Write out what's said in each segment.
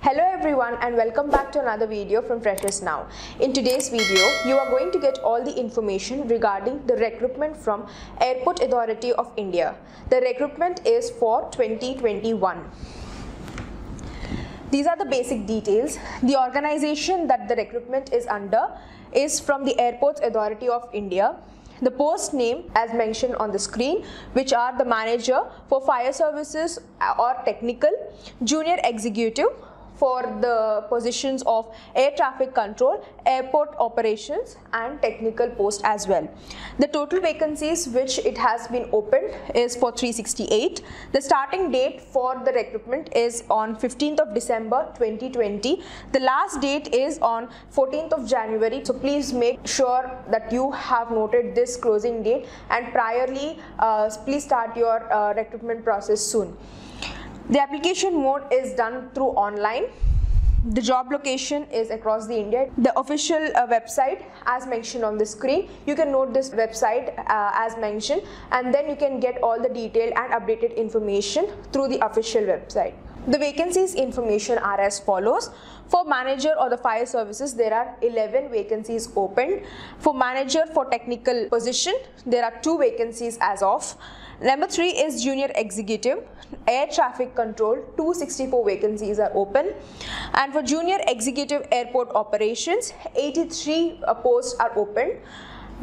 Hello everyone and welcome back to another video from Freshers Now. In today's video, you are going to get all the information regarding the recruitment from Airport Authority of India. The recruitment is for 2021. These are the basic details. The organization that the recruitment is under is from the Airports Authority of India. The post name as mentioned on the screen, which are the manager for fire services or technical, junior executive for the positions of air traffic control, airport operations and technical post as well. The total vacancies which it has been opened is for 368. The starting date for the recruitment is on 15th of December 2020. The last date is on 14th of January. So please make sure that you have noted this closing date and priorly please start your recruitment process soon. The application mode is done through online. The job location is across the India. The official website as mentioned on the screen. You can note this website as mentioned, and then you can get all the detailed and updated information through the official website. The vacancies information are as follows. For manager or the fire services, there are 11 vacancies opened. For manager for technical position, there are 2 vacancies as of. Number 3 is junior executive, air traffic control, 264 vacancies are open. And for junior executive airport operations, 83 posts are open.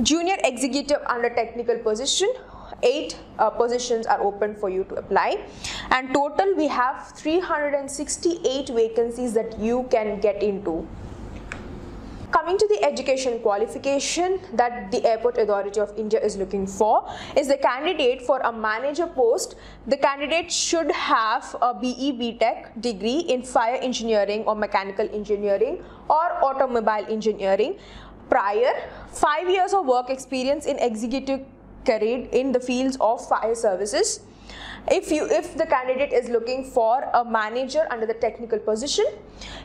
Junior executive under technical position, 8 positions are open for you to apply, and total we have 368 vacancies that you can get into. Coming to the education qualification that the Airport Authority of India is looking for is the candidate for a manager post. The candidate should have a BE BTech degree in fire engineering or mechanical engineering or automobile engineering, prior 5 years of work experience in executive career in the fields of fire services. If the candidate is looking for a manager under the technical position,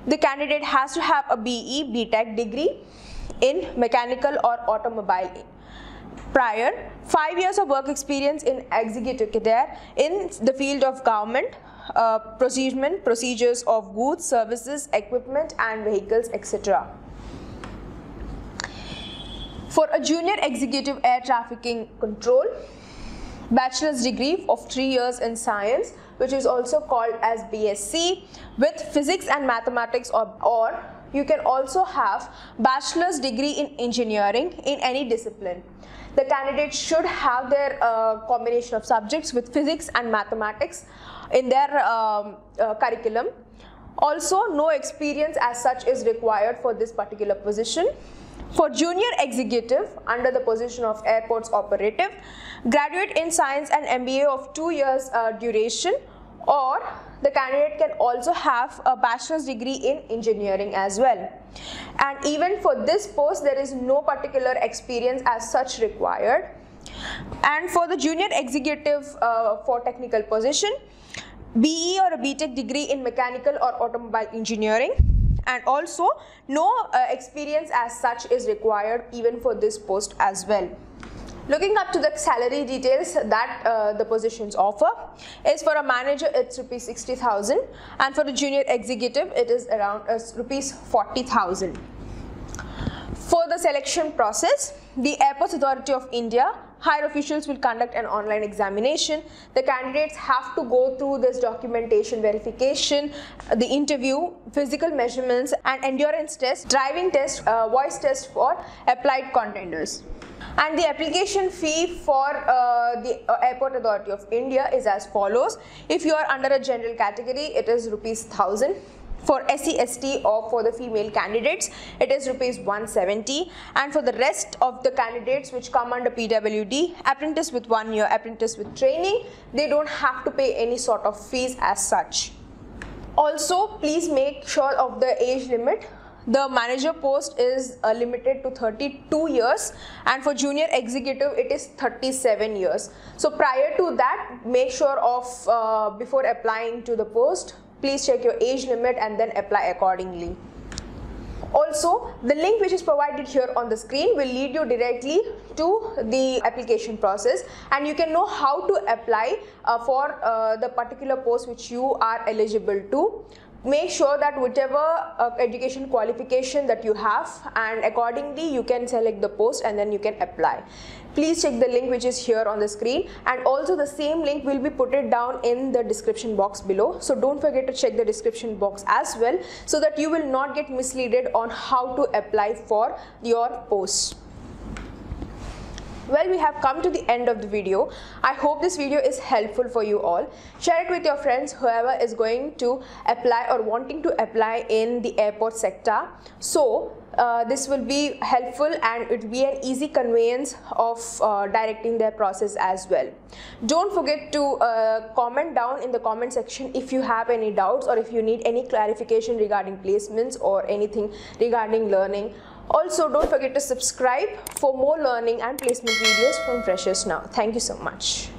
the candidate has to have a BE BTech degree in mechanical or automobile, prior 5 years of work experience in executive career in the field of government, procedures of goods, services, equipment and vehicles, etc. For a junior executive air trafficking control, bachelor's degree of 3 years in science, which is also called as BSc, with physics and mathematics, or you can also have bachelor's degree in engineering in any discipline. The candidate should have their combination of subjects with physics and mathematics in their curriculum. Also, no experience as such is required for this particular position. For junior executive under the position of airports operative, graduate in science and MBA of 2 years duration, or the candidate can also have a bachelor's degree in engineering as well. And even for this post, there is no particular experience as such required. And for the junior executive for technical position, BE or a BTech degree in mechanical or automobile engineering, and also no experience as such is required even for this post as well. Looking up to the salary details that the positions offer is for a manager it's rupees 60,000, and for a junior executive it is around rupees 40,000. For the selection process, the Airports Authority of India higher officials will conduct an online examination. The candidates have to go through this documentation verification, the interview, physical measurements and endurance test, driving test, voice test for applied contenders. And the application fee for the Airport Authority of India is as follows. If you are under a general category, it is rupees 1,000. For SC, ST or for the female candidates, it is rupees 170, and for the rest of the candidates which come under PWD, apprentice with 1 year, apprentice with training, they don't have to pay any sort of fees as such. Also, please make sure of the age limit. The manager post is limited to 32 years, and for junior executive it is 37 years. So prior to that, make sure of before applying to the post, please check your age limit and then apply accordingly. Also, the link which is provided here on the screen will lead you directly to the application process, and you can know how to apply for the particular post which you are eligible to. make sure that whatever education qualification that you have, and accordingly you can select the post and then you can apply. Please check the link which is here on the screen, and also the same link will be put it down in the description box below. So don't forget to check the description box as well, so that you will not get misleaded on how to apply for your post. Well, we have come to the end of the video. I hope this video is helpful for you all. Share it with your friends, whoever is going to apply or wanting to apply in the airport sector. So this will be helpful, and it will be an easy conveyance of directing their process as well. Don't forget to comment down in the comment section if you have any doubts, or if you need any clarification regarding placements or anything regarding learning. Also, don't forget to subscribe for more learning and placement videos from Freshers Now. Thank you so much.